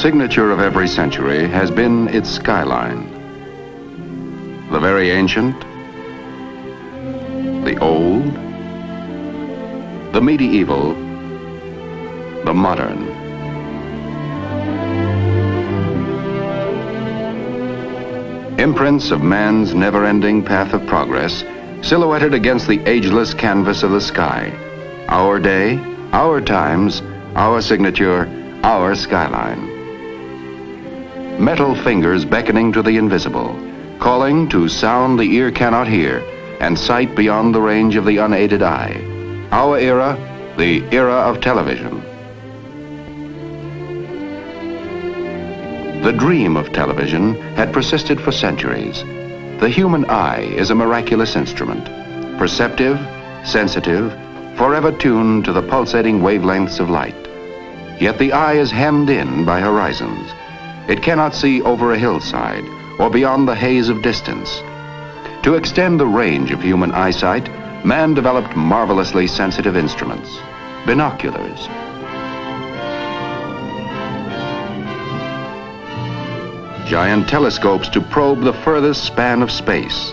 signature of every century has been its skyline. The very ancient, the old, the medieval, the modern. Imprints of man's never-ending path of progress, silhouetted against the ageless canvas of the sky. Our day, our times, our signature, our skyline. Metal fingers beckoning to the invisible, calling to sound the ear cannot hear and sight beyond the range of the unaided eye. Our era, the era of television. The dream of television had persisted for centuries. The human eye is a miraculous instrument, perceptive, sensitive, forever tuned to the pulsating wavelengths of light. Yet the eye is hemmed in by horizons. It cannot see over a hillside or beyond the haze of distance. To extend the range of human eyesight, man developed marvelously sensitive instruments, binoculars. Giant telescopes to probe the furthest span of space.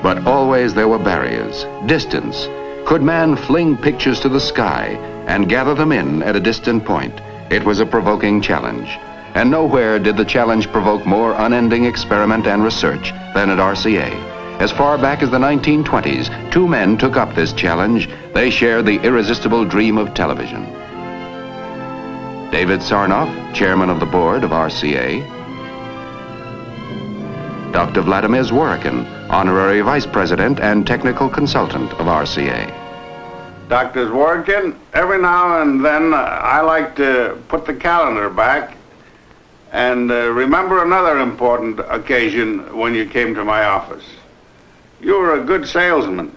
But always there were barriers, distance. Could man fling pictures to the sky and gather them in at a distant point? It was a provoking challenge. And nowhere did the challenge provoke more unending experiment and research than at RCA. As far back as the 1920s, two men took up this challenge. They shared the irresistible dream of television. David Sarnoff, chairman of the board of RCA. Dr. Vladimir Zworykin, honorary vice president and technical consultant of RCA. Dr. Zworykin, every now and then I like to put the calendar back and remember another important occasion when you came to my office. You were a good salesman,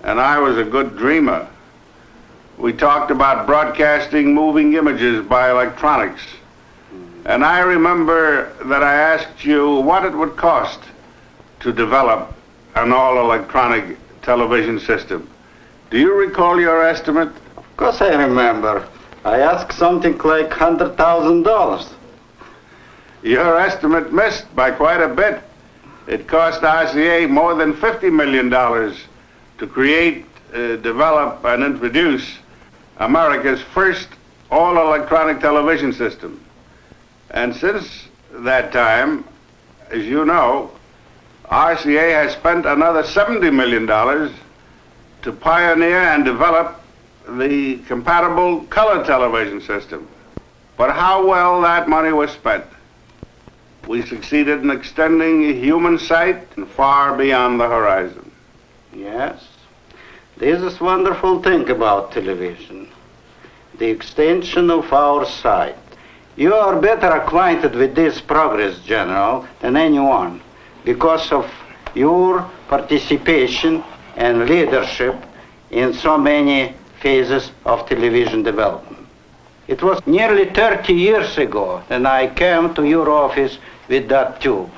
and I was a good dreamer. We talked about broadcasting moving images by electronics. And I remember that I asked you what it would cost to develop an all-electronic television system. Do you recall your estimate? Of course I remember. I asked something like $100,000. Your estimate missed by quite a bit. It cost RCA more than $50 million to create, develop, and introduce America's first all-electronic television system. And since that time, as you know, RCA has spent another $70 million to pioneer and develop the compatible color television system. But how well that money was spent. We succeeded in extending human sight far beyond the horizon. Yes. This is wonderful thing about television. The extension of our sight. You are better acquainted with this progress, General, than anyone because of your participation and leadership in so many phases of television development. It was nearly 30 years ago that I came to your office with that tube,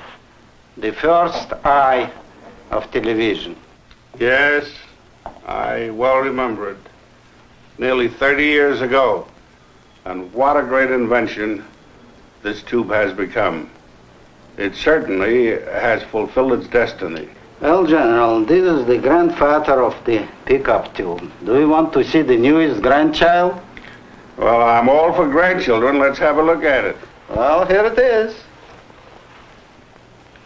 the first eye of television. Yes, I well remember it. Nearly 30 years ago. And what a great invention this tube has become. It certainly has fulfilled its destiny. Well, General, this is the grandfather of the pickup tube. Do you want to see the newest grandchild? Well, I'm all for grandchildren. Let's have a look at it. Well, here it is.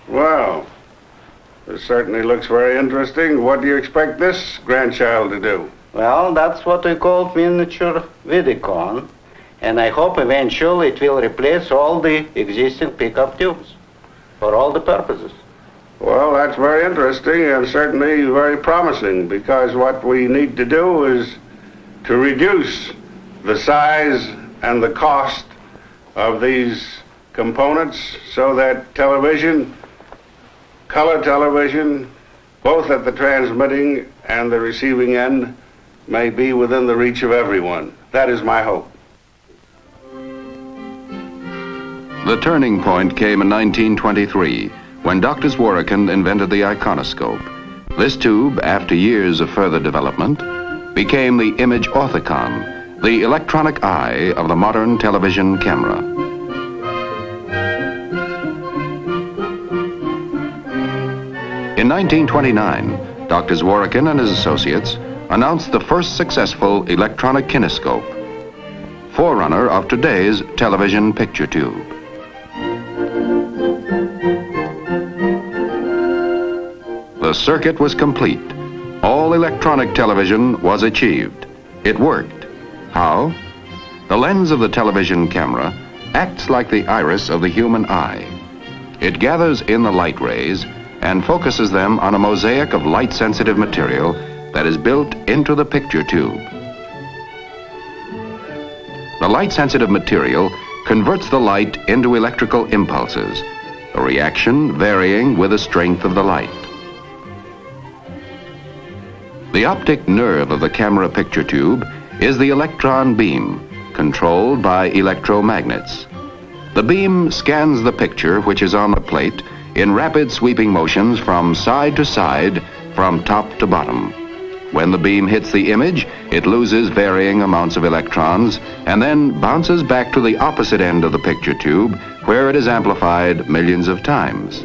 Well, this certainly looks very interesting. What do you expect this grandchild to do? Well, that's what we call miniature Vidicon. And I hope eventually it will replace all the existing pickup tubes for all the purposes. Well, that's very interesting and certainly very promising because what we need to do is to reduce the size and the cost of these components so that television, color television, both at the transmitting and the receiving end, may be within the reach of everyone. That is my hope. The turning point came in 1923 when Dr. Zworykin invented the iconoscope. This tube, after years of further development, became the Image Orthicon, the electronic eye of the modern television camera. In 1929, Dr. Zworykin and his associates announced the first successful electronic kinescope, forerunner of today's television picture tube. The circuit was complete. All electronic television was achieved. It worked. How? The lens of the television camera acts like the iris of the human eye. It gathers in the light rays and focuses them on a mosaic of light-sensitive material that is built into the picture tube. The light-sensitive material converts the light into electrical impulses, a reaction varying with the strength of the light. The optic nerve of the camera picture tube is the electron beam, controlled by electromagnets. The beam scans the picture, which is on the plate, in rapid sweeping motions from side to side, from top to bottom. When the beam hits the image, it loses varying amounts of electrons and then bounces back to the opposite end of the picture tube, where it is amplified millions of times.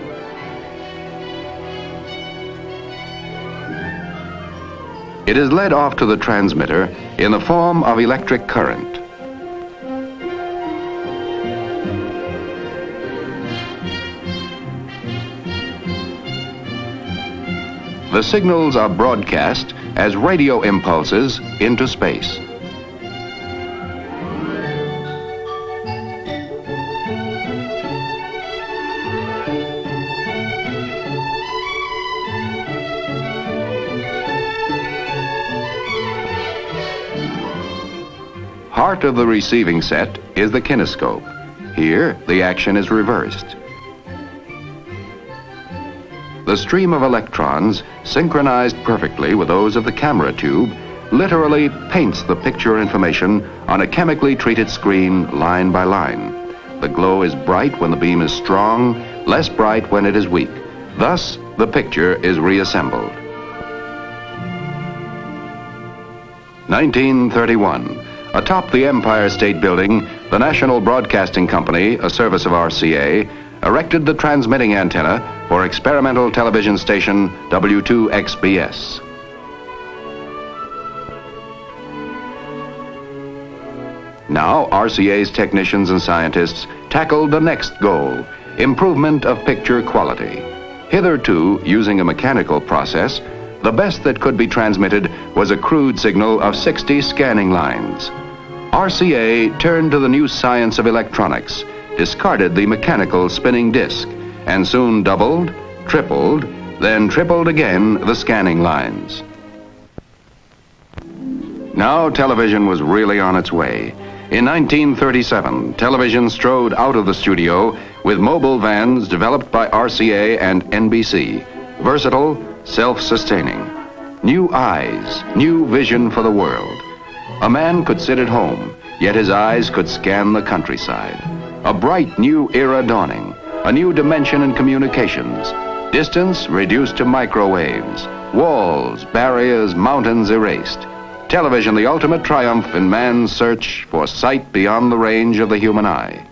It is led off to the transmitter in the form of electric current. The signals are broadcast as radio impulses into space. Heart of the receiving set is the kinescope. Here, the action is reversed. The stream of electrons, synchronized perfectly with those of the camera tube, literally paints the picture information on a chemically treated screen line by line. The glow is bright when the beam is strong, less bright when it is weak. Thus, the picture is reassembled. 1931. Atop the Empire State Building, the National Broadcasting Company, a service of RCA, erected the transmitting antenna for experimental television station W2XBS. Now, RCA's technicians and scientists tackled the next goal, improvement of picture quality. Hitherto, using a mechanical process, the best that could be transmitted was a crude signal of 60 scanning lines. RCA turned to the new science of electronics, discarded the mechanical spinning disc, and soon doubled, tripled, then tripled again the scanning lines. Now television was really on its way. In 1937, television strode out of the studio with mobile vans developed by RCA and NBC, versatile, self-sustaining. New eyes, new vision for the world. A man could sit at home, yet his eyes could scan the countryside. A bright new era dawning, a new dimension in communications. Distance reduced to microwaves, walls, barriers, mountains erased. Television, the ultimate triumph in man's search for sight beyond the range of the human eye.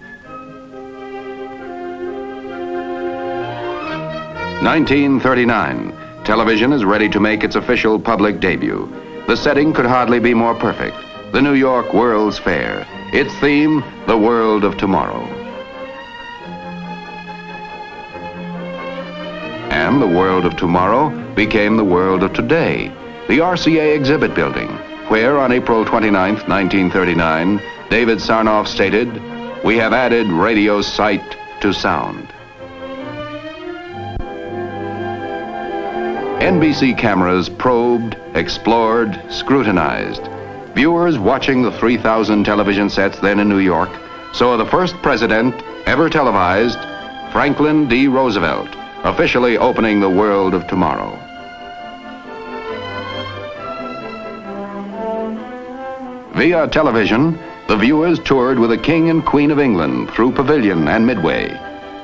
1939. Television is ready to make its official public debut. The setting could hardly be more perfect. The New York World's Fair. Its theme, the world of tomorrow. And the world of tomorrow became the world of today. The RCA exhibit building, where on April 29, 1939, David Sarnoff stated, "We have added radio sight to sound." NBC cameras probed, explored, scrutinized. Viewers watching the 3,000 television sets then in New York saw the first president ever televised, Franklin D. Roosevelt, officially opening the world of tomorrow. Via television, the viewers toured with the King and Queen of England through Pavilion and Midway.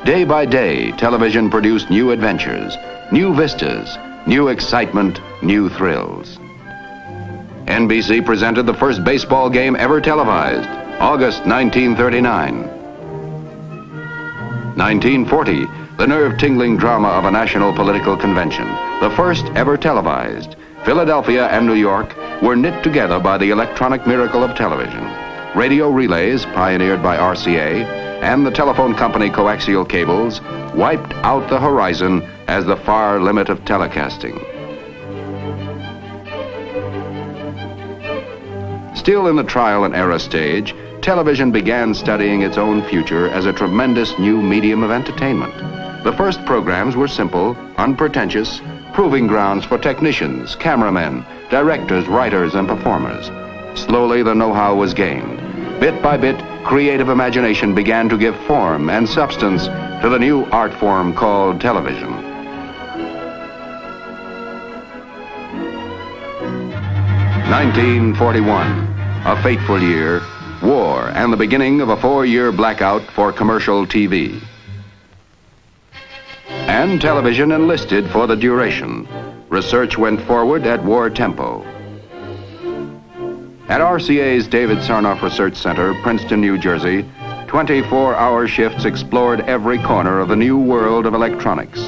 Day by day, television produced new adventures, new vistas, new excitement, new thrills. NBC presented the first baseball game ever televised, August 1939. 1940, the nerve-tingling drama of a national political convention, the first ever televised. Philadelphia and New York were knit together by the electronic miracle of television. Radio relays, pioneered by RCA, and the telephone company coaxial cables, wiped out the horizon as the far limit of telecasting. Still in the trial and error stage, television began studying its own future as a tremendous new medium of entertainment. The first programs were simple, unpretentious, proving grounds for technicians, cameramen, directors, writers, and performers. Slowly, the know-how was gained. Bit by bit, creative imagination began to give form and substance to the new art form called television. (1941), a fateful year, war, and the beginning of a 4-year blackout for commercial TV. And television enlisted for the duration. Research went forward at war tempo. At RCA's David Sarnoff Research Center, Princeton, New Jersey, 24-hour shifts explored every corner of the new world of electronics.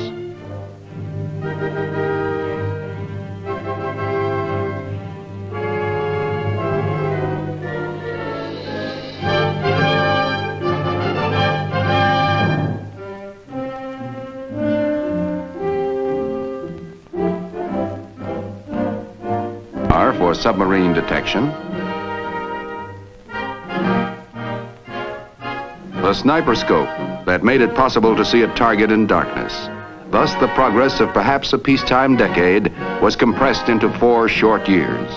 For submarine detection, the sniper scope that made it possible to see a target in darkness. Thus, the progress of perhaps a peacetime decade was compressed into 4 short years.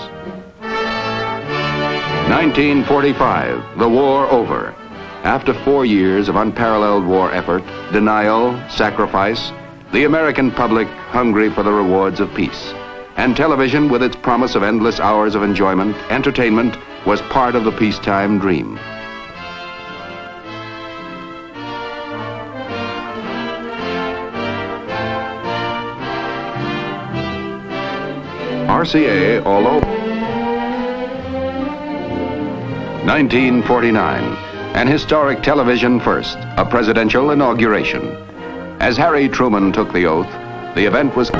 1945, the war over. After 4 years of unparalleled war effort, denial, sacrifice, the American public hungry for the rewards of peace. And television, with its promise of endless hours of enjoyment, entertainment, was part of the peacetime dream. RCA, although 1949, an historic television first, a presidential inauguration. As Harry Truman took the oath, the event was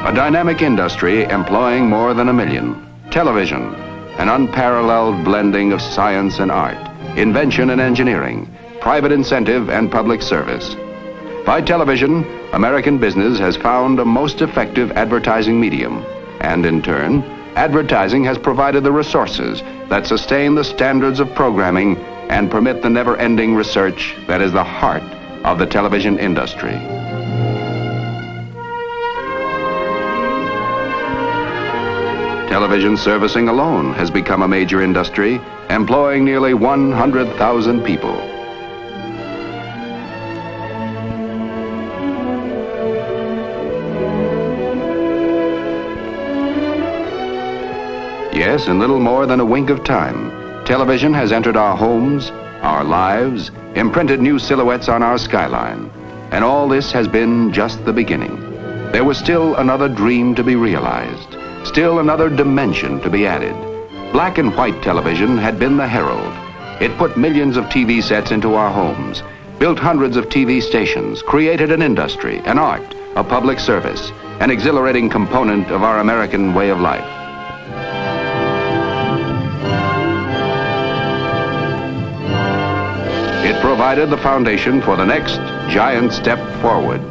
a dynamic industry employing more than 1 million. Television, an unparalleled blending of science and art, invention and engineering, private incentive and public service. By television, American business has found a most effective advertising medium, and in turn, advertising has provided the resources that sustain the standards of programming and permit the never-ending research that is the heart of the television industry. Television servicing alone has become a major industry, employing nearly 100,000 people. Yes, in little more than a wink of time, television has entered our homes, our lives, imprinted new silhouettes on our skyline. And all this has been just the beginning. There was still another dream to be realized. Still another dimension to be added. Black and white television had been the herald. It put millions of TV sets into our homes, built hundreds of TV stations, created an industry, an art, a public service, an exhilarating component of our American way of life. It provided the foundation for the next giant step forward.